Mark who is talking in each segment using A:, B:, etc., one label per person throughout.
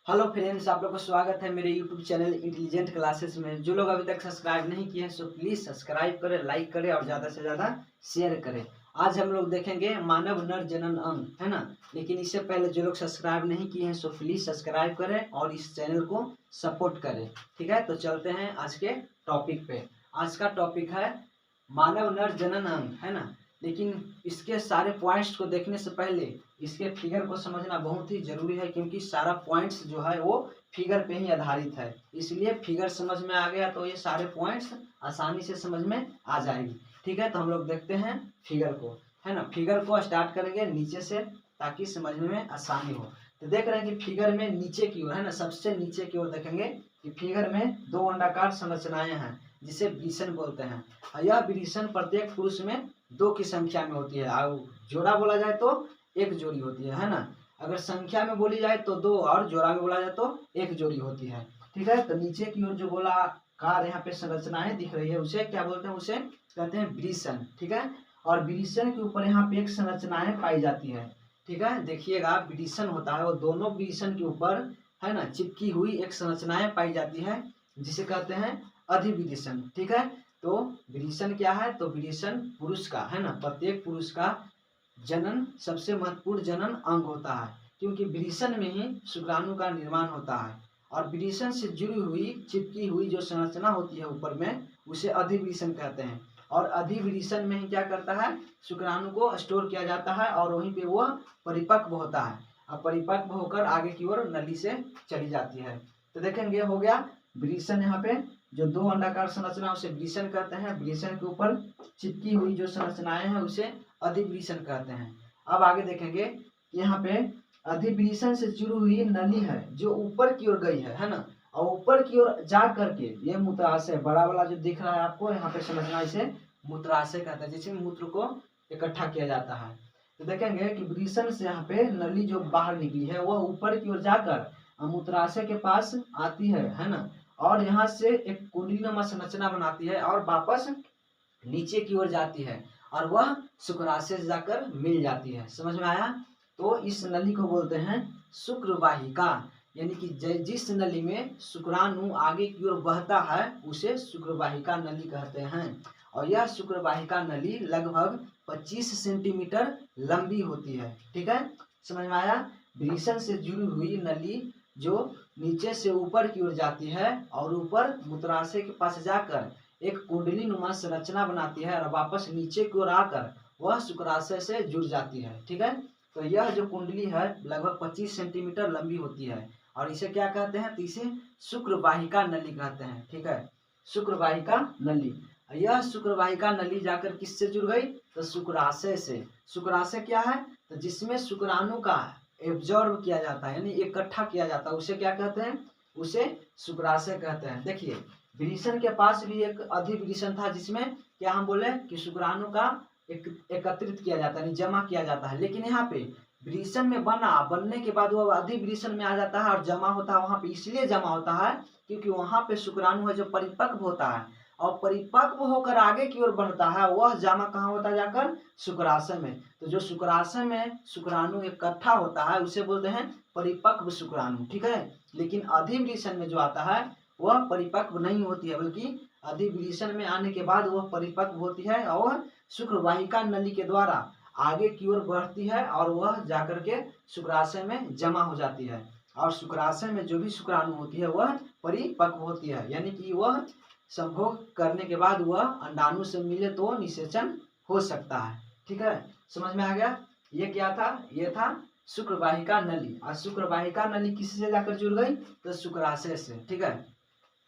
A: Hello friends, आप लोग का स्वागत है मेरे यूट्यूब चैनल इंटेलिजेंट क्लासेस में। जो लोग अभी तक सब्सक्राइब नहीं किए हैं सो प्लीज़ सब्सक्राइब करें, लाइक करें और ज़्यादा से ज़्यादा शेयर करें। आज हम लोग देखेंगे मानव नर जनन अंग, है ना। लेकिन इससे पहले जो लोग सब्सक्राइब नहीं किए हैं सो प्लीज़ सब्सक्राइब करें और इस चैनल को सपोर्ट करें। ठीक है, तो चलते हैं आज के टॉपिक पे। आज का टॉपिक है मानव नर जनन अंग, है ना। लेकिन इसके सारे पॉइंट्स को देखने से पहले इसके फिगर को समझना बहुत ही जरूरी है, क्योंकि सारा पॉइंट्स जो है वो फिगर पे ही आधारित है। इसलिए फिगर समझ में आ गया तो ये सारे पॉइंट्स आसानी से समझ में आ जाएगी। ठीक है, तो हम लोग देखते हैं फिगर को, है ना। फिगर को स्टार्ट करेंगे नीचे से ताकि समझने में आसानी हो। तो देख रहे हैं कि फिगर में नीचे की ओर, है ना, सबसे नीचे की ओर देखेंगे कि फिगर में दो अंडाकार संरचनाएं हैं जिसे विषण बोलते हैं। और यह विषण प्रत्येक पुरुष में 2 की संख्या में होती है। और जोड़ा बोला जाए तो 1 जोड़ी होती है ना। अगर संख्या में बोली जाए तो 2 और जोड़ा में बोला जाए तो 1 जोड़ी होती है। ठीक है, तो नीचे की ओर जो गोलाकार यहाँ पे संरचनाएं दिख रही है उसे क्या बोलते हैं, उसे कहते हैं विषण। ठीक है, और विषण के ऊपर यहाँ पे एक संरचनाएं पाई जाती है। ठीक है, देखिएगा विषण होता है वो दोनों विषण के ऊपर, है ना, चिपकी हुई एक संरचनाएं पाई जाती है जिसे कहते हैं अधिविषण। ठीक है, तो विषण क्या है, तो विषण पुरुष का, है ना, प्रत्येक पुरुष का जनन सबसे महत्वपूर्ण जनन अंग होता है, क्योंकि विषण में ही शुक्राणु का निर्माण होता है। और विषण से जुड़ी हुई चिपकी हुई जो संरचना होती है ऊपर में उसे अधिविषण कहते हैं। और अधिविषण में ही क्या करता है, शुक्राणु को स्टोर किया जाता है और वहीं पे वह परिपक्व होता है। और परिपक्व होकर आगे की ओर नली से चली जाती है। तो देखेंगे हो गया विषण। यहाँ पे जो दो अंडाकार संरचना उसे विषण कहते हैं। विषण के ऊपर चिपकी हुई जो संरचनाएं हैं उसे अधिविषण कहते हैं। अब आगे देखेंगे यहाँ पे अधिविषण से जुड़ी हुई नली है जो ऊपर की ओर गई है ना। और ऊपर की ओर जा करके ये मूत्राशय बड़ा वाला जो दिख रहा है आपको यहाँ पे संरचना, इसे मूत्राशय कहते हैं, जिसमें मूत्र को इकट्ठा किया जाता है। तो देखेंगे कि विषण से यहाँ पे नली जो बाहर निकली है वह ऊपर की ओर जाकर मूत्राशय के पास आती है ना। और यहाँ से एक कुंडलीनुमा संरचना बनाती है और वापस नीचे की ओर जाती है और वह शुक्राशय से जाकर मिल जाती है। समझ में आया। तो इस नली को बोलते हैं शुक्रवाहिका, यानी कि जिस नली में शुक्राणु आगे की ओर बहता है उसे शुक्रवाहिका नली कहते हैं। और यह शुक्रवाहिका नली लगभग 25 सेंटीमीटर लंबी होती है। ठीक है, समझ में आया। विषण से जुड़ी हुई नली जो नीचे से ऊपर की ओर जाती है और ऊपर मूत्राशय के पास जाकर एक कुंडली नुमा संरचना बनाती है और वापस नीचे की ओर आकर वह शुक्राशय से जुड़ जाती है। ठीक है, तो यह जो कुंडली है लगभग 25 सेंटीमीटर लंबी होती है और इसे क्या कहते हैं, तो इसे शुक्रवाहिका नली कहते हैं। ठीक है, शुक्रवाहिका नली। यह शुक्रवाहिका नली जाकर किससे जुड़ गई, तो शुक्राशय से। शुक्राशय क्या है, तो जिसमें शुक्राणु का एब्जॉर्ब किया जाता है यानी इकट्ठा किया जाता है उसे क्या कहते हैं, उसे शुक्राशय कहते हैं। देखिए विषण के पास भी एक अधिविषण था जिसमें क्या हम बोले कि शुक्राणु का एकत्रित किया जाता है, जमा किया जाता है। लेकिन यहाँ पे विषण में बनने के बाद वो अधिविषण में आ जाता है और जमा होता है। वहां पे इसलिए जमा होता है क्योंकि वहां पे शुक्राणु है जो परिपक्व होता है और परिपक्व होकर आगे की ओर बढ़ता है, वह जमा कहाँ होता है, जाकर शुक्राशय में। तो जो शुक्राशय में शुक्राणु इकट्ठा होता है उसे बोलते हैं परिपक्व शुक्राणु। ठीक है, लेकिन अधिविषण में जो आता है वह परिपक्व नहीं होती है, बल्कि अधिविषण में आने के बाद वह परिपक्व होती है और शुक्रवाहिका नली के द्वारा आगे की ओर बढ़ती है और वह जाकर के शुक्राशय में जमा हो जाती है। और शुक्राशय में जो भी शुक्राणु होती है वह परिपक्व होती है, यानी कि वह संभोग करने के बाद वह अंडाणु से मिले तो निषेचन हो सकता है। ठीक है, समझ में आ गया। ये क्या था, ये था शुक्रवाहिका नली। और शुक्रवाहिका नली किससे जाकर जुड़ गई, तो शुक्राशय से। ठीक है,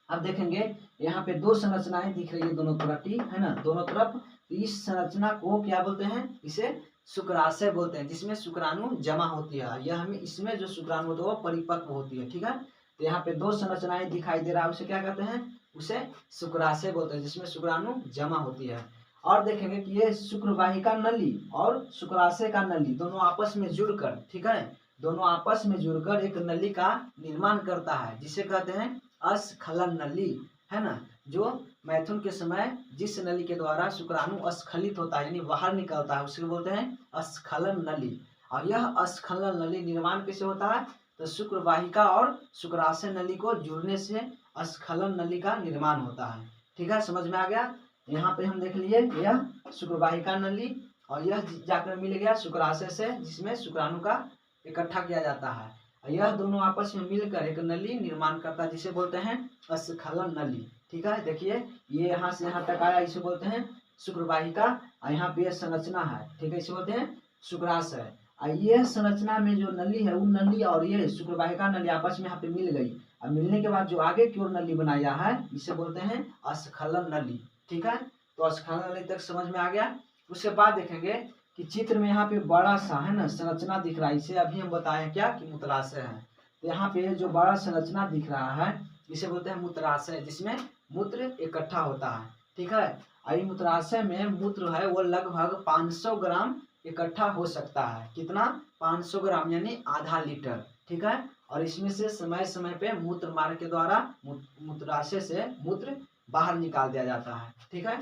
A: अब देखेंगे यहाँ पे दो संरचनाएं दिख रही है दोनों तरफ की, है ना, दोनों तरफ। तो इस संरचना को क्या बोलते हैं, इसे शुक्राशय बोलते हैं, जिसमें शुक्राणु जमा होती है। यह हमें इसमें जो शुक्राणु होता है वो परिपक्व होती है। ठीक है, तो यहाँ पे दो संरचनाएं दिखाई दे रहा है, उसे क्या कहते हैं, उसे शुक्राशय बोलते हैं, जिसमें शुक्राणु जमा होती है। और देखेंगे कि ये शुक्रवाहिका नली और शुक्राशय का नली दोनों आपस में जुड़कर, ठीक है, दोनों आपस में जुड़कर एक नली का निर्माण करता है जिसे कहते हैं अस्खलन नली, है ना। जो मैथुन के समय जिस नली के द्वारा शुक्राणु अस्खलित होता है यानी बाहर निकलता है उसे बोलते हैं अस्खलन नली। और यह अस्खलन नली निर्माण कैसे होता है, तो शुक्रवाहिका और शुक्राशय नली को जुड़ने से स्खलन नली का निर्माण होता है। ठीक है, समझ में आ गया। यहाँ पे हम देख लिए यह शुक्रवाहिका नली और यह जाकर मिल गया शुक्राशय से, जिसमें शुक्राणु का इकट्ठा किया जाता है। यह दोनों आपस में मिलकर एक नली निर्माण करता है, जिसे बोलते हैं स्खलन नली। ठीक है, देखिए ये यहाँ से यहाँ तक आया, इसे बोलते हैं शुक्रवाहिका। और यहाँ पे संरचना है, ठीक है, इसे बोलते हैं शुक्राशय। और ये संरचना में जो नली है, वो नली और ये शुक्रवाहिका नली आपस में यहाँ पे मिल गई। और मिलने के बाद जो आगे की ओर नली बनाया है, इसे बोलते हैं स्खलन नली। ठीक है, तो स्खलन नली तक समझ में आ गया। उसके बाद देखेंगे कि चित्र में यहाँ पे बड़ा सा है ना संरचना दिख रहा है, इसे अभी हम बताएं क्या कि मूत्राशय है। तो यहाँ पे जो बड़ा संरचना दिख रहा है, इसे बोलते हैं मूत्राशय, जिसमें मूत्र इकट्ठा होता है। ठीक है, और मूत्राशय में मूत्र है वो लगभग 500 ग्राम इकट्ठा हो सकता है। कितना? 500 ग्राम, यानी आधा लीटर। ठीक है, और इसमें से समय समय पे मूत्र मार्ग के द्वारा मूत्राशय से मूत्र बाहर निकाल दिया जाता है। ठीक है,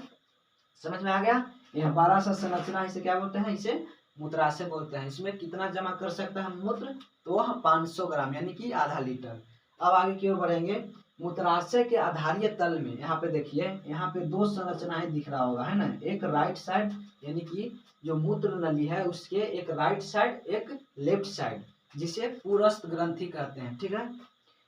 A: समझ में आ गया। यह बड़ा सा संरचना, इसे क्या बोलते हैं? इसे मूत्राशय बोलते हैं। इसमें कितना जमा कर सकता है मूत्र? तो वह 500 ग्राम, यानी कि आधा लीटर। अब आगे की ओर बढ़ेंगे। मूत्राशय के आधारीय तल में यहाँ पे देखिए, यहाँ पे दो संरचनाएं दिख रहा होगा, है ना। एक राइट साइड, यानी कि जो मूत्र नली है उसके एक राइट साइड, एक लेफ्ट साइड, जिसे पुरस्थ ग्रंथि कहते हैं। ठीक है,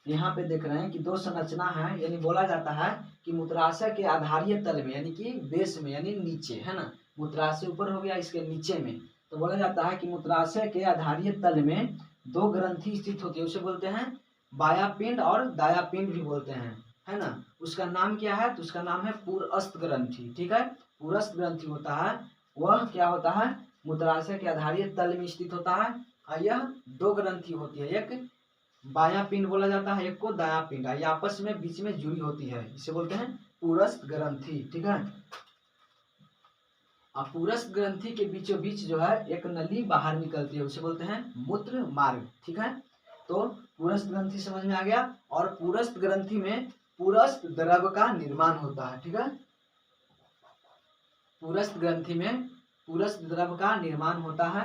A: यहाँ पे देख रहे हैं कि दो संरचना है, यानी बोला जाता है कि मूत्राशय के आधारीय तल में, यानी कि बेस में, यानी नीचे, है ना। मूत्राशय ऊपर हो गया, इसके नीचे में, तो बोला जाता है कि मूत्राशय के आधारीय तल में दो ग्रंथि स्थित होती है। उसे बोलते हैं बायापिंड और दायापिंड भी बोलते हैं, है ना। उसका नाम क्या है? तो उसका नाम है पुरस्थ ग्रंथि। ठीक है, पुरस्थ ग्रंथि होता है, वह क्या होता है? मूत्राशय के आधारीय तल में स्थित होता है। और यह दो ग्रंथि होती है, एक बाया पिंड बोला जाता है, एक को दाया पिंड। ये आपस में बीच में जुड़ी होती है, इसे बोलते हैं पुरस्थ ग्रंथि। ठीक है, और पुरस्थ ग्रंथि के बीचों बीच जो है एक नली बाहर निकलती है, उसे बोलते हैं मूत्र मार्ग। ठीक है, तो पुरस्थ ग्रंथि समझ में आ गया। और पुरस्थ ग्रंथि में पुरस्थ द्रव का निर्माण होता है। ठीक है, पुरस्थ ग्रंथि में पुरस्थ द्रव का निर्माण होता है,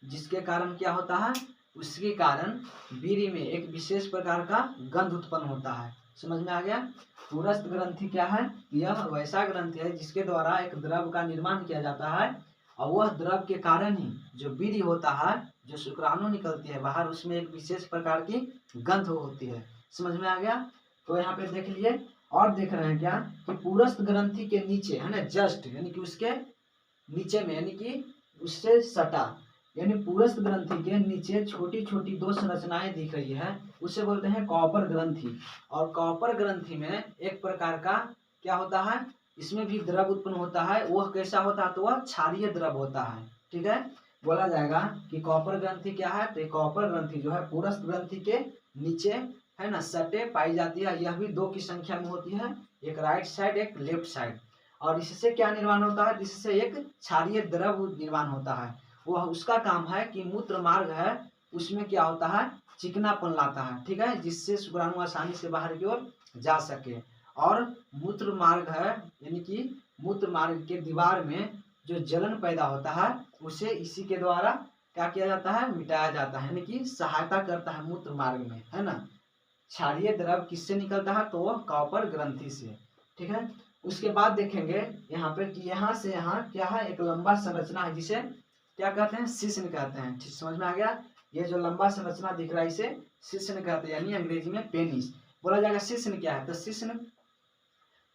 A: जिसके कारण क्या होता है? उसके कारण वीर्य में एक विशेष प्रकार का गंध उत्पन्न होता है। समझ में आ गया। पुरस्थ ग्रंथि क्या है? यह वैसा ग्रंथि है जिसके द्वारा एक द्रव का निर्माण किया जाता है, और वह द्रव के कारण ही जो वीर्य होता है, जो शुक्राणु निकलती है बाहर, उसमें एक विशेष प्रकार की गंध होती है। समझ में आ गया। तो यहाँ पे देख लिए, और देख रहे हैं क्या कि पुरस्थ ग्रंथि के नीचे, है ना, जस्ट यानी कि उसके नीचे में, यानी कि उससे सटा, यानी पुरस्थ ग्रंथि के नीचे छोटी छोटी दो संरचनाएं दिख रही है, उसे बोलते हैं कॉपर ग्रंथि। और कॉपर ग्रंथि में एक प्रकार का क्या होता है? इसमें भी द्रव उत्पन्न होता है। वह कैसा होता है? तो वह क्षारीय द्रव होता है। ठीक है, बोला जाएगा कि कॉपर ग्रंथि क्या है? तो कॉपर ग्रंथि जो है पुरस्थ ग्रंथि के नीचे, है ना, सटे पाई जाती है। यह भी दो की संख्या में होती है, एक राइट साइड, एक लेफ्ट साइड। और इससे क्या निर्माण होता है? जिससे एक क्षारीय द्रव निर्माण होता है। वह उसका काम है कि मूत्र मार्ग है उसमें क्या होता है? चिकनापन लाता है। ठीक है, जिससे शुक्राणु आसानी से बाहर की ओर जा सके। और मूत्र मार्ग है, यानी कि मूत्र मार्ग के दीवार में जो जलन पैदा होता है, उसे इसी के द्वारा क्या किया जाता है? मिटाया जाता है, यानी कि सहायता करता है मूत्र मार्ग में, है ना। क्षारीय द्रव किससे निकलता है? तो वह कॉपर ग्रंथि से। ठीक है, उसके बाद देखेंगे यहाँ पे कि यहाँ से यहाँ क्या है? एक लंबा संरचना है, जिसे क्या कहते हैं? शिश्न कहते हैं। ठीक, समझ में आ गया। ये जो लंबा संरचना दिख रहा है, इसे शिश्न कहते हैं, यानी अंग्रेजी में पेनिस बोला जाएगा। शिश्न क्या है? तो शिश्न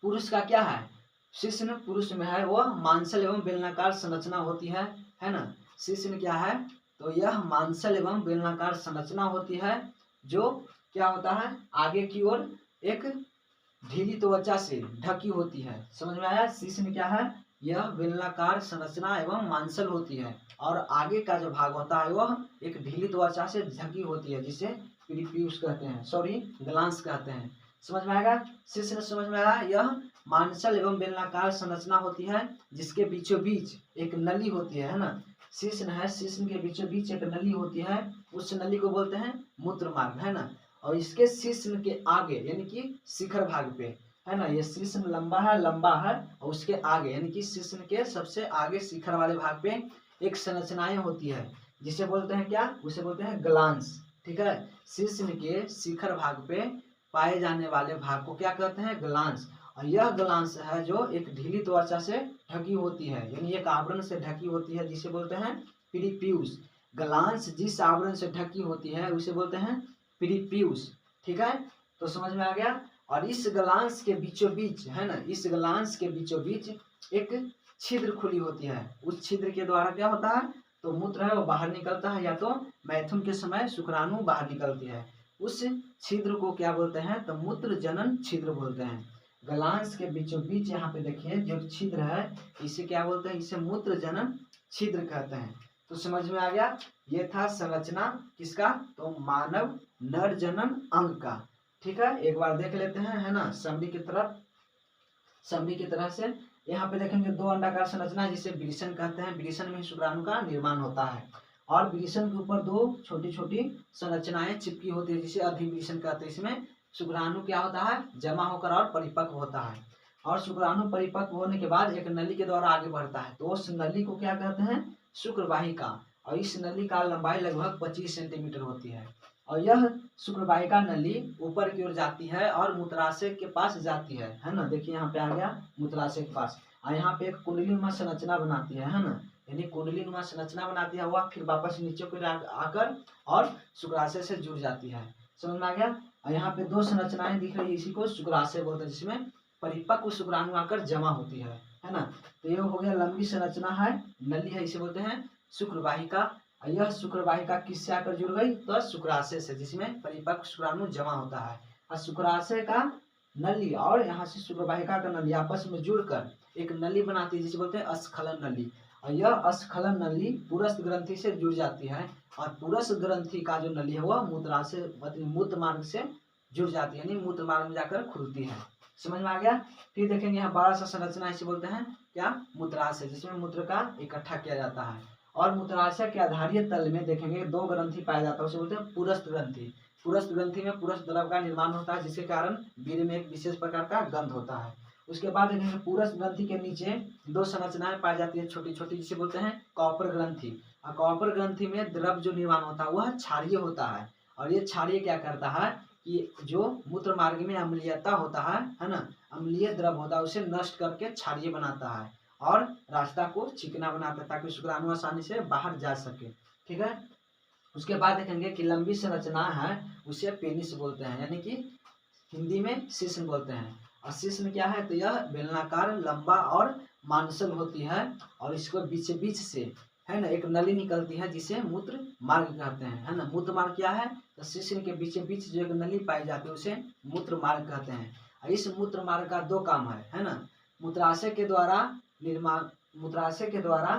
A: पुरुष का क्या है? शिश्न पुरुष में है वह मांसल एवं बेलनाकार संरचना होती है ना। शिश्न क्या है? तो यह मांसल एवं बेलनाकार संरचना होती है, जो क्या होता है? आगे की ओर एक ढीली त्वचा से ढकी होती है। समझ में आया। शिश्न क्या है? यह बेलनाकार संरचना एवं मांसल होती है, और आगे का जो भाग होता है वह एक ढीली त्वचा से ढकी होती है, जिसे पीयूष कहते हैं, सॉरी ग्लांस कहते हैं। समझ में आएगा। शिश्न समझ में आया। यह मांसल एवं बेलनाकार संरचना होती है, जिसके बीचों बीच एक नली होती है ना। शिश्न है, शिश्न के बीचों बीच एक नली होती है, उस नली को बोलते हैं मूत्र मार्ग, है ना। और इसके शिश्न के आगे, यानी कि शिखर भाग पे, है ना, ये शिश्न लंबा है, और उसके आगे यानी कि शिश्न के सबसे आगे शिखर वाले भाग पे एक संरचनाएं होती है, जिसे बोलते हैं क्या? उसे बोलते हैं ग्लांस। ठीक है। शीर्ष के शिखर भाग पे पाए जाने वाले भाग को क्या कहते हैं, ग्लांस। और यह ग्लांस है जो एक ढीली त्वचा से ढकी होती है, यानी एक आवरण से ढकी होती है, जिसे बोलते हैं पेरिप्यूस। ग्लांस जिस आवरण से ढकी होती है उसे बोलते हैं पेरिप्यूस। ठीक है, तो समझ में आ गया। और इस ग्लांस के बीचों बीच है ना, इस ग्लांस के बीचों बीच एक छिद्र खुली होती है। उस छिद्र के द्वारा क्या होता है, तो मूत्र है वो बाहर निकलता है, या तो मैथुन के समय शुक्राणु बाहर निकलती है। उस छिद्र को क्या बोलते हैं, तो मूत्र जनन छिद्र बोलते हैं। ग्लांस के बीचों बीच यहाँ पे देखिए जो छिद्र है इसे क्या बोलते हैं, इसे मूत्र जनन छिद्र कहते हैं। तो समझ में आ गया। ये था संरचना किसका, तो मानव नर जनन अंग का। ठीक है, एक बार देख लेते हैं, है ना, समरी की तरफ। समरी की तरह से यहाँ पे देखेंगे दो अंडाकार संरचना जिसे विरिसन कहते हैं। विरिसन में शुक्राणु का निर्माण होता है और विरिसन के ऊपर दो छोटी छोटी संरचनाएं चिपकी होती है जिसे अधिविरिसन कहते हैं। इसमें शुक्राणु क्या होता है, जमा होकर और परिपक्व होता है। और शुक्राणु परिपक्व होने के बाद एक नली के द्वारा आगे बढ़ता है, तो उस नली को क्या कहते हैं, शुक्रवाहिका। और इस नली का लंबाई लगभग 25 सेंटीमीटर होती है। और यह शुक्रवाहिका नली ऊपर की ओर जाती है और मूत्राशय के पास जाती है ना। देखिए यहाँ पे आ गया मूत्राशय के पास, और यहाँ पे एक कुंडलीनुमा संरचना बनाती है ना, यानी कुंडलीनुमा संरचना बनाती है, वह फिर वापस नीचे को आकर और शुक्राशय से जुड़ जाती है। समझ में आ गया। और यहाँ पे दो संरचनाएं दिख रही है, इसी को शुक्राशय बोलते हैं, जिसमें परिपक्व शुक्राणु आकर जमा होती है ना। तो ये हो गया लंबी संरचना है, नली है, इसे बोलते हैं शुक्रवाहिका। यह शुक्रवाहिका किससे आकर जुड़ गई, तो शुक्राशय से, जिसमें परिपक्व शुक्राणु जमा होता है। और शुक्राशय का नली और यहाँ से शुक्रवाहिका का नली आपस में जुड़कर एक नली बनाती है जिसे बोलते हैं अस्खलन नली। और यह अस्खलन नली पुरस्थ ग्रंथि से जुड़ जाती है, और पुरस्थ ग्रंथि का जो नली है वह मूत्राशय मूत्र मार्ग से जुड़ जाती है, यानी मूत्र मार्ग में जाकर खुलती है। समझ में आ गया। फिर देखेंगे यहाँ बड़ा सा संरचना इसे बोलते हैं क्या, मूत्राशय, जिसमें मूत्र का इकट्ठा किया जाता है। और मूत्राशय के आधारीय तल में देखेंगे दो ग्रंथि पाया जाता है, उसे बोलते हैं पुरस्थ ग्रंथि। पुरस्थ ग्रंथि में पुरस्थ द्रव का निर्माण होता है, जिसके कारण वीर्य में एक विशेष प्रकार का गंध होता है। उसके बाद देखेंगे पुरस्थ ग्रंथि के नीचे दो संरचनाएं पाई जाती है छोटी छोटी, जिसे बोलते हैं कॉपर ग्रंथि। और कॉपर ग्रंथि में द्रव जो निर्माण होता है वह क्षारीय होता है। और ये क्षारीय क्या करता है कि जो मूत्र मार्ग में अम्लीयता होता है ना, अम्लीय द्रव होता है, उसे नष्ट करके क्षारीय बनाता है और रास्ता को चिकना बनाता है, ताकि शुक्राणु आसानी से बाहर जा सके। ठीक है। उसके बाद देखेंगे कि लंबी संरचना है उसे पेनिस बोलते हैं, यानी कि हिंदी में शिश्न बोलते हैं। और शिश्न क्या है, तो यह बेलनाकार लंबा और मांसल होती है, और इसको बीच बीच से है ना एक नली निकलती है जिसे मूत्र मार्ग कहते हैं, है ना। मूत्र मार्ग क्या है, तो शिश्न के बीच बीच जो एक नली पाई जाती है उसे मूत्र मार्ग कहते हैं। और इस मूत्र मार्ग का दो काम है ना, मूत्राशय के द्वारा मूत्राशय के द्वारा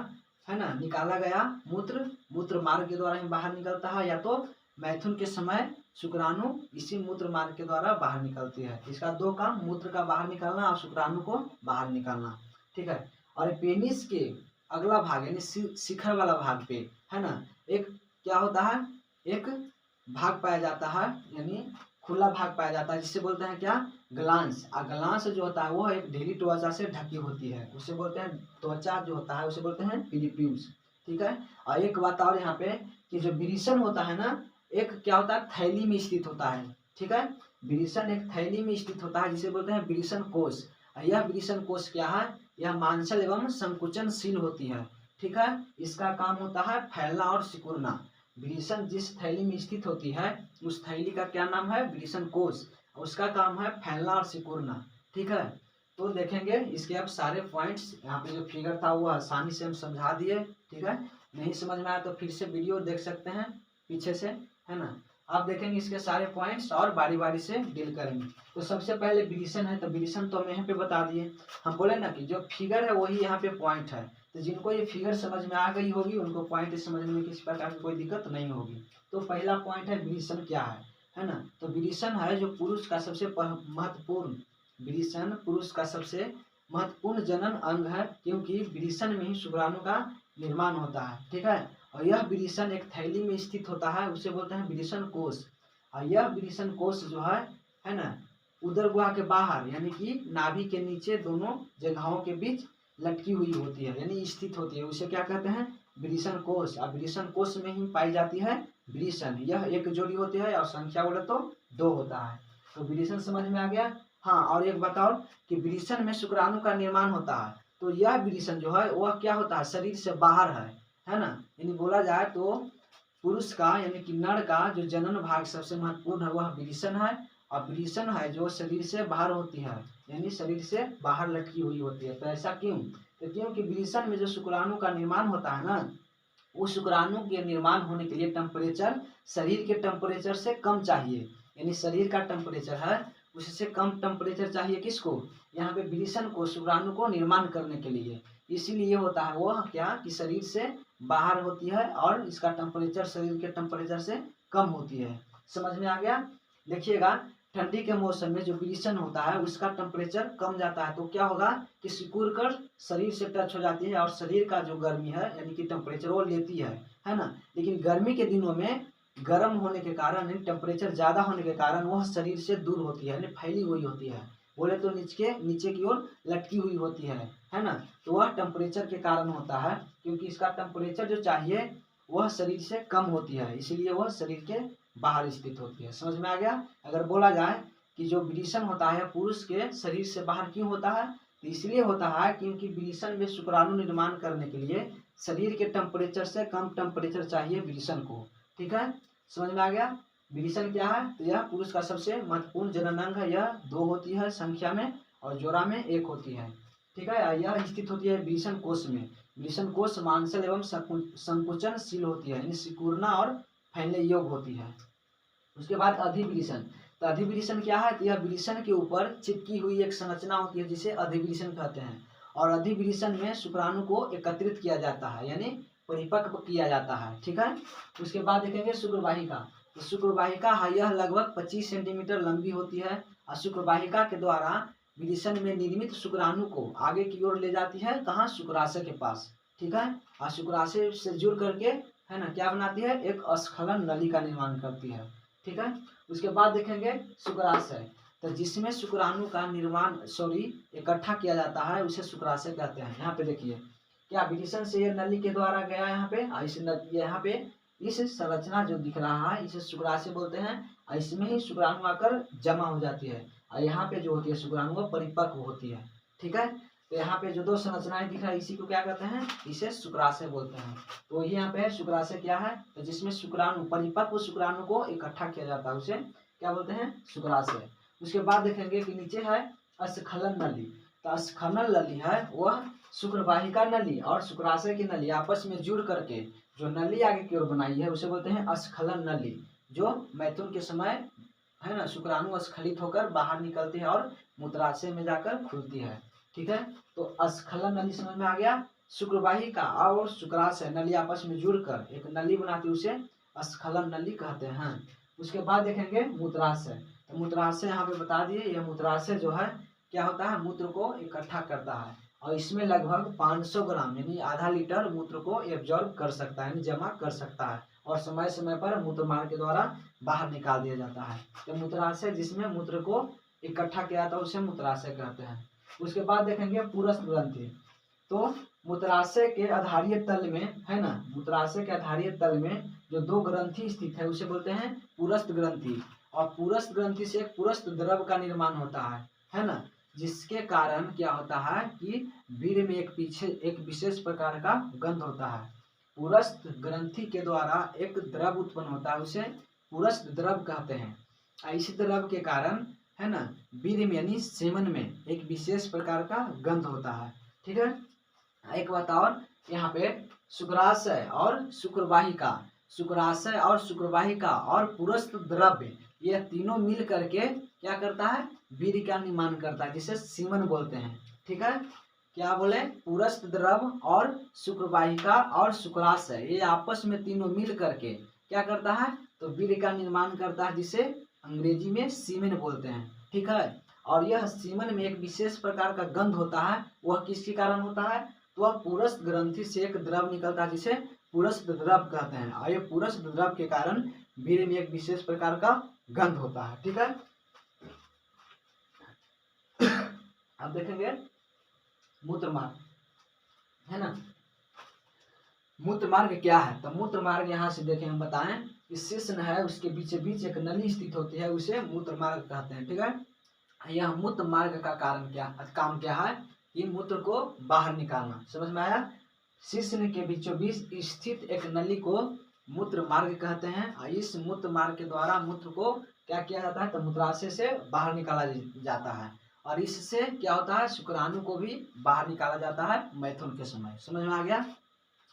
A: है ना निकाला गया मूत्र मार्ग के द्वारा ही बाहर निकलता है, या तो मैथुन के समय शुक्राणु इसी मूत्र मार्ग के द्वारा बाहर निकलती है। इसका दो काम, मूत्र का बाहर निकालना और शुक्राणु को बाहर निकालना। ठीक है। और पेनिस के अगला भाग यानी शिखर वाला भाग पे है ना एक क्या होता है, एक भाग पाया जाता है, यानी खुला भाग पाया जाता है, जिसे बोलते हैं क्या, ग्लांस। और ग्लांस जो होता है वो एक ढीली त्वचा से ढकी होती है, उसे बोलते हैं त्वचा जो होता है उसे बोलते हैं पेरिप्यूस। ठीक है। और एक बात और यहाँ पे कि जो विरिसन होता है ना, एक क्या होता है, थैली में स्थित होता है। ठीक है। विरिसन एक थैली में स्थित होता है जिसे बोलते हैं विरिसन कोश। यह विरिसन कोश क्या है, यह मांसल एवं संकुचनशील होती है। ठीक है। इसका काम होता है फैलना और सिकुड़ना। विरिसन जिस थैली में स्थित होती है उस थैली का क्या नाम है, विरिसन कोश। उसका काम है फैलना और सिकुड़ना। ठीक है। तो देखेंगे इसके अब सारे पॉइंट्स, यहाँ पे जो फिगर था वो आसानी से हम समझा दिए। ठीक है। नहीं समझ में आया तो फिर से वीडियो देख सकते हैं पीछे से, है ना। आप देखेंगे इसके सारे पॉइंट्स और बारी बारी से डील करेंगे। तो सबसे पहले विरिसन है, तो विरिसन तो हम यहाँ पे बता दिए। हम बोले ना कि जो फिगर है वही यहाँ पे पॉइंट है, तो जिनको ये फिगर समझ में आ गई होगी उनको पॉइंट समझने में किसी प्रकार की कोई दिक्कत नहीं होगी। तो पहला पॉइंट है विरिसन क्या है ना। तो विरिसन है जो पुरुष का सबसे महत्वपूर्ण, विरिसन पुरुष का सबसे महत्वपूर्ण जनन अंग है, क्योंकि विरिसन में ही शुक्राणु का निर्माण होता है। ठीक है। और यह विरिसन एक थैली में स्थित होता है, उसे बोलते हैं विरिसन कोश। और यह विरिसन कोश जो है ना उदर गुहा के बाहर यानी कि नाभि के नीचे दोनों जगहों के बीच लटकी हुई होती है, यानी स्थित होती है, उसे क्या कहते हैं, विरिसन कोश। और विरिसन कोश में ही पाई जाती है विरेचन, यह एक जोड़ी होती है और संख्या बोले तो 2 होता है। तो विरेचन समझ में आ गया। हाँ, और एक बताओ कि विरेचन में शुक्राणु का निर्माण होता है, तो यह विरेचन जो है वह क्या होता है, शरीर से बाहर है ना। यानी बोला जाए तो पुरुष का यानी कि नर का जो जनन भाग सबसे महत्वपूर्ण है वह विरेचन है, और विरेचन है जो शरीर से बाहर होती है, यानी शरीर से बाहर लटकी हुई होती है। तो ऐसा क्यों? तो क्योंकि विरेचन में जो शुक्राणु का निर्माण होता है ना, उस शुक्राणु के निर्माण होने के लिए टेम्परेचर शरीर के टेम्परेचर से कम चाहिए, यानी शरीर का टेम्परेचर है उससे कम टेम्परेचर चाहिए किसको, यहाँ पे विरेचन को, शुक्राणु को निर्माण करने के लिए। इसीलिए होता है वह क्या कि शरीर से बाहर होती है और इसका टेम्परेचर शरीर के टेम्परेचर से कम होती है। समझ में आ गया। देखिएगा, ठंडी के मौसम में जो विरेचन होता है उसका टेम्परेचर कम जाता है, तो क्या होगा कि सिकुड़ कर शरीर से टच हो जाती है और शरीर का जो गर्मी है यानी कि टेम्परेचर वो लेती है ना। लेकिन गर्मी के दिनों में गर्म होने के कारण, टेम्परेचर ज़्यादा होने के कारण वह शरीर से दूर होती है, यानी फैली हुई होती है, बोले तो नीचे की ओर लटकी हुई होती है ना। तो वह टेम्परेचर के कारण होता है, क्योंकि इसका टेम्परेचर जो चाहिए वह शरीर से कम होती है, इसीलिए वह शरीर के बाहर स्थित होती है। समझ में आ गया। अगर बोला जाए कि जो विरेचन होता है पुरुष के शरीर से बाहर क्यों होता है, तो इसलिए होता है क्योंकि विरेचन में शुक्राणु निर्माण करने के लिए शरीर के टेम्परेचर से कम टेम्परेचर चाहिए विरेचन को। ठीक है, समझ में आ गया। विरेचन क्या है, तो यह पुरुष का सबसे महत्वपूर्ण जननांग है, यह 2 होती है संख्या में और जोड़ा में 1 होती है। ठीक है, यह स्थित होती है विरेचन कोश में। विरेचन कोश मांसल एवं संकुचनशील होती है, यानी सिकुड़ना और फैलने योग्य होती है। उसके बाद अधिविरेचन, तो अधिविरेचन क्या है, तो यह विरेचन के ऊपर चिपकी हुई एक संरचना होती है जिसे अधिविरेचन कहते हैं। और अधिविरेचन में शुक्राणु को एकत्रित किया जाता है, यानी परिपक्व किया जाता है। ठीक है, उसके बाद देखेंगे शुक्रवाहिका। तो शुक्रवाहिका है, यह लगभग 25 सेंटीमीटर लंबी होती है और शुक्रवाहिका के द्वारा विरेचन में निर्मित शुक्राणु को आगे की ओर ले जाती है, कहाँ, शुक्राशय के पास। ठीक है, और शुक्राशय से जुड़ करके है ना क्या बनाती है, एक अस्खलन नली का निर्माण करती है। ठीक है, उसके बाद देखेंगे शुक्राशय, तो जिसमें शुक्राणु का निर्माण इकट्ठा किया जाता है उसे शुक्राशय कहते हैं। यहाँ पे देखिए क्या विरेचन से ये नली के द्वारा गया यहाँ पे, यहाँ पे इस संरचना जो दिख रहा है इसे शुक्राशय बोलते हैं, और इसमें ही शुक्राणु आकर जमा हो जाती है, और यहाँ पे जो होती है शुक्राणु परिपक्व होती है। ठीक है, तो यहाँ पे जो 2 संरचनाएं दिख रहा है इसी को क्या कहते हैं, इसे शुक्राशय बोलते हैं। तो वही यहाँ पे है शुक्राशय क्या है, तो जिसमें शुक्राणु, परिपक्व शुक्राणु को इकट्ठा किया जाता है उसे क्या बोलते हैं, शुक्राशय। उसके बाद देखेंगे कि नीचे है अस्खलन नली। तो अस्खलन नली है वह शुक्रवाहिका नली और शुक्राशय की नली आपस में जुड़ करके जो नली आगे की ओर बनाई है उसे बोलते हैं अस्खलन नली, जो मैथुन के समय है ना शुक्राणु स्खलित होकर बाहर निकलते हैं और मूत्राशय में जाकर खुलती है। ठीक है, तो अस्खलन नली समझ में आ गया। शुक्रवाहिका और शुक्राशय नली आपस में जुड़कर एक नली बनाती है उसे अस्खलन नली कहते हैं। उसके बाद देखेंगे मूत्राशय। तो मूत्राशय यहाँ पे बता दिए, यह मूत्राशय जो है क्या होता है, मूत्र को इकट्ठा करता है और इसमें लगभग 500 ग्राम यानी आधा लीटर मूत्र को एब्जॉर्ब कर सकता है, यानी जमा कर सकता है, और समय समय पर मूत्र मार्ग के द्वारा बाहर निकाल दिया जाता है। तो मूत्राशय जिसमें मूत्र को इकट्ठा किया था उसे मूत्राशय कहते हैं। उसके बाद देखेंगे पुरस्थ ग्रंथि। तो मूत्राशय के आधारीय तल में है ना, मूत्राशय के आधारीय तल में जो 2 ग्रंथि स्थित है उसे बोलते हैं पुरस्थ ग्रंथि, और पुरस्थ ग्रंथि से एक पुरस्थ द्रव का निर्माण होता है ना, जिसके कारण क्या होता है कि वीर्य में एक विशेष प्रकार का गंध होता है। पुरस्थ ग्रंथि के द्वारा एक द्रव उत्पन्न होता है उसे पुरस्थ द्रव कहते हैं। इस द्रव के कारण है ना वीर्य में यानी सेमन में एक विशेष प्रकार का गंध होता है। ठीक है, एक बात और यहाँ पे शुक्राशय और शुक्रवाहिका, शुक्राशय और शुक्रवाहिका और पुरस्थ द्रव्य ये तीनों मिल करके क्या करता है, वीर्य का निर्माण करता है जिसे सीमन बोलते हैं। ठीक है, क्या बोले, पुरस्थ द्रव और शुक्रवाहिका और शुक्राशय ये आपस में तीनों मिल करके क्या करता है, तो वीर्य का निर्माण करता है जिसे अंग्रेजी में सीमेन बोलते हैं। ठीक है, और यह सीमन में एक विशेष प्रकार का गंध होता है, वह किसके कारण होता है, तो वह पुरस्थ ग्रंथि से एक द्रव निकलता है जिसे पुरस्थ द्रव कहते हैं, और यह पुरस्थ द्रव के कारण वीर्य में एक विशेष प्रकार का गंध होता है। ठीक है, अब देखेंगे मूत्र मार्ग है ना, मूत्र मार्ग क्या है, तो मूत्र मार्ग यहाँ से देखें हम बताएं इस शिश्न है उसके बीचों बीच एक नली स्थित होती है, उसे मूत्र मार्ग कहते हैं। ठीक है, यह मूत्र मार्ग का काम क्या है कि मूत्र को बाहर निकालना। समझ में आया? शिश्न के बीचों बीच स्थित एक नली को मूत्र मार्ग कहते हैं और इस मूत्र मार्ग के द्वारा मूत्र को क्या किया जाता है तो मूत्राशय से बाहर निकाला जाता है और इससे क्या होता है शुक्राणु को भी बाहर निकाला जाता है मैथुन के समय। समझ में आ गया?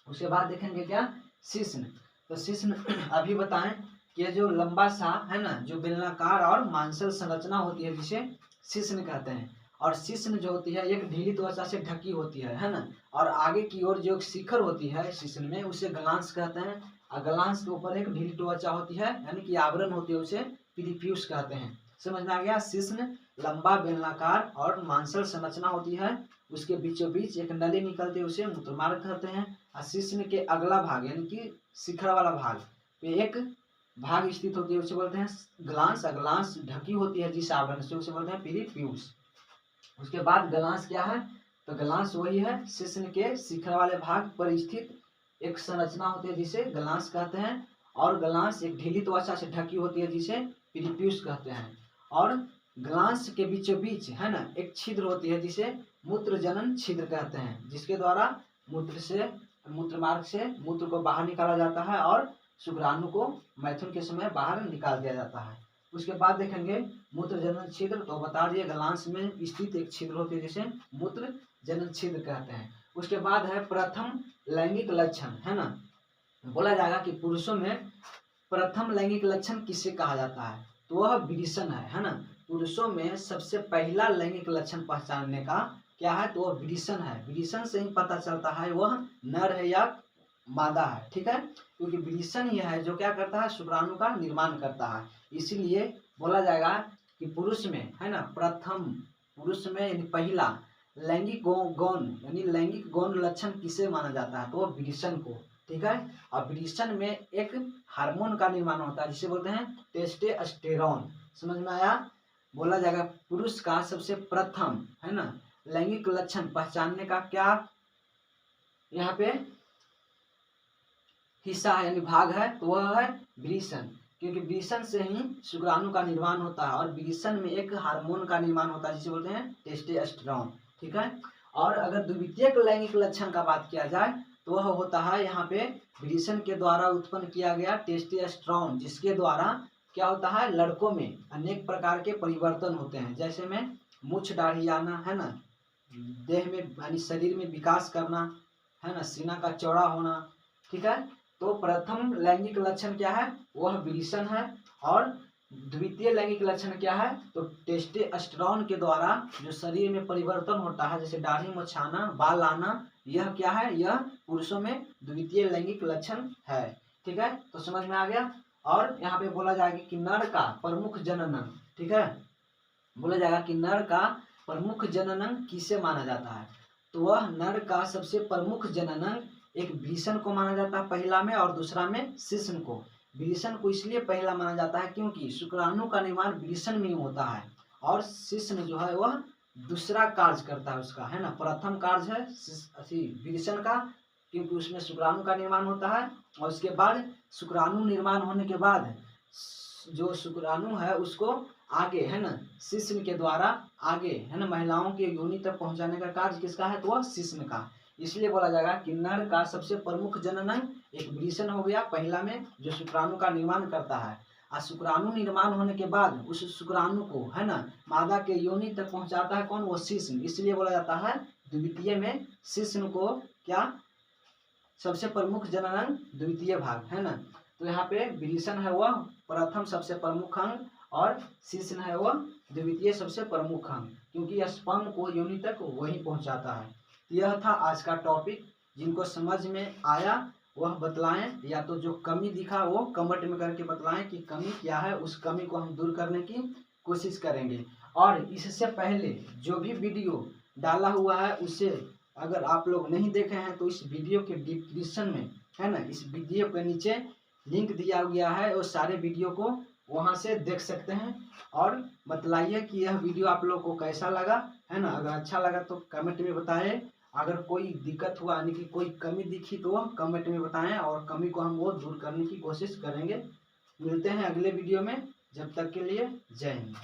A: उसके बाद देखेंगे क्या शिश्न। तो शिश्न अभी बताएं कि ये जो लंबा सा है ना जो बेलनाकार और मांसल संरचना होती है जिसे शिश्न कहते हैं। और शिश्न जो होती है एक ढीली त्वचा से ढकी होती है ना। और आगे की ओर जो शिखर होती है शिश्न में उसे ग्लांस कहते हैं और ग्लांस के ऊपर एक ढीली त्वचा होती है यानी कि आवरण होती है उसे पीरिप्यूस कहते हैं। समझ में आ गया? शिश्न लंबा बेलनाकार और मांसल संरचना होती है, उसके बीचों बीच एक नली निकलती है उसे मूत्रमार्ग कहते हैं। और शिश्न के अगला भाग यानी कि शिखर वाला भाग पे एक भाग स्थित होती है उसे बोलते हैं ग्लांस। ग्लांस ढकी होती है जिस आवरण से उसे बोलते हैं पीरिप्यूस। उसके बाद ग्लांस क्या है तो ग्लांस वही है शिश्न के शिखर वाले भाग पर स्थित एक संरचना होती है जिसे ग्लांस कहते हैं। और ग्लांस एक ढीली त्वचा से ढकी होती है जिसे पीरिप्यूस कहते हैं। और ग्लांस के बीचों बीच है ना एक छिद्र होती है जिसे मूत्र जनन छिद्र कहते हैं, जिसके द्वारा मूत्र मार्ग से मूत्र को बाहर निकाला जाता है और शुक्राणु को मैथुन के समय बाहर निकाल दिया जाता है। उसके बाद देखेंगे मूत्र जनन छिद्र। तो बता दिए ग्लांस में स्थित एक छिद्र होती है जिसे मूत्र जनन छिद्र कहते हैं। उसके बाद है प्रथम लैंगिक लक्षण है ना। बोला जाएगा कि पुरुषों में प्रथम लैंगिक लक्षण किसे कहा जाता है तो वह विरिशन है ना। पुरुषों में सबसे पहला लैंगिक लक्षण पहचानने का क्या है तो वह विरिशन है। विरिशन से ही पता चलता है वह नर है या मादा है। ठीक है, क्योंकि विरिशन ही है जो क्या करता है शुक्राणु का निर्माण करता है। इसीलिए बोला जाएगा कि पुरुष में है ना प्रथम पुरुष में यानी पहला लैंगिक गौण यानी लैंगिक गौण लक्षण किसे माना जाता है तो वह विरिशन को। ठीक है, और विरिशन में एक हार्मोन का निर्माण होता है जिसे बोलते हैं टेस्टोस्टेरोन। समझ में आया? बोला जाएगा पुरुष का सबसे प्रथम है ना लैंगिक लक्षण पहचानने का क्या यहाँ पे हिस्सा है यानी भाग है तो वह है विरिशन, क्योंकि विरिशन से ही शुक्राणु का निर्माण होता है और विरिशन में एक हार्मोन का निर्माण होता है जिसे बोलते हैं टेस्टोस्टेरोन। ठीक है, और अगर द्वितीयक लैंगिक लक्षण का बात किया जाए तो वह होता है यहाँ पे विरिशन के द्वारा उत्पन्न किया गया टेस्टोस्टेरोन, जिसके द्वारा क्या होता है लड़कों में अनेक प्रकार के परिवर्तन होते हैं, जैसे में मूछ दाढ़ी आना है ना, देह में यानी शरीर में विकास करना है ना, सीना का चौड़ा होना। ठीक है, तो प्रथम लैंगिक लक्षण क्या है वह विरिशन है और द्वितीय लैंगिक लक्षण क्या है तो टेस्टोस्टेरोन के द्वारा जो शरीर में परिवर्तन होता है जैसे दाढ़ी मूछ आना बाल आना, यह क्या है यह पुरुषों में द्वितीय लैंगिक लक्षण है। ठीक है, तो समझ में आ गया। और यहाँ पे बोला जाएगा कि नर का प्रमुख जनन। ठीक है, बोला जाएगा कि नर का प्रमुख जनन किसे माना जाता है तो वह नर का सबसे प्रमुख जनन एक विरिशन को माना जाता है पहला में और दूसरा में शिश्न को। विरिशन को इसलिए पहला माना जाता है क्योंकि शुक्राणु का निर्माण विरिशन में होता है और शिश्न जो है वह दूसरा कार्य करता है उसका है ना। प्रथम कार्य है विरिशन का क्योंकि उसमें शुक्राणु का निर्माण होता है और उसके बाद शुक्राणु निर्माण होने के बाद जो शुक्राणु है उसको आगे है ना शिश्न के द्वारा आगे है ना महिलाओं के योनि तक पहुंचाने का कार्य किसका है तो वह शिश्न का। इसलिए बोला जाएगा कि नर का सबसे प्रमुख जनन एक विरिशन हो गया पहला में जो शुक्राणु का निर्माण करता है और शुक्राणु निर्माण होने के बाद उस शुक्राणु को है ना मादा के योनि तक पहुंचाता है कौन वो शिश्न। इसलिए बोला जाता है द्वितीय में शिश्न को क्या सबसे प्रमुख जनन द्वितीय भाग है ना। तो यहाँ पे विरिशन है वह प्रथम सबसे प्रमुख अंग और शिश्न है वह द्वितीय सबसे प्रमुख अंग, क्योंकि स्पर्म को योनि तक वही पहुंचाता है। यह था आज का टॉपिक। जिनको समझ में आया वह बतलाएं या तो जो कमी दिखा वो कमेंट में करके बतलाएं कि कमी क्या है, उस कमी को हम दूर करने की कोशिश करेंगे। और इससे पहले जो भी वीडियो डाला हुआ है उसे अगर आप लोग नहीं देखे हैं तो इस वीडियो के डिस्क्रिप्शन में है ना इस वीडियो के नीचे लिंक दिया गया है, वो सारे वीडियो को वहां से देख सकते हैं। और बतलाइए कि यह वीडियो आप लोग को कैसा लगा है ना। अगर अच्छा लगा तो कमेंट में बताएं, अगर कोई दिक्कत हुआ यानी कि कोई कमी दिखी तो वह कमेंट में बताएं और कमी को हम वो दूर करने की कोशिश करेंगे। मिलते हैं अगले वीडियो में, जब तक के लिए जय हिंद।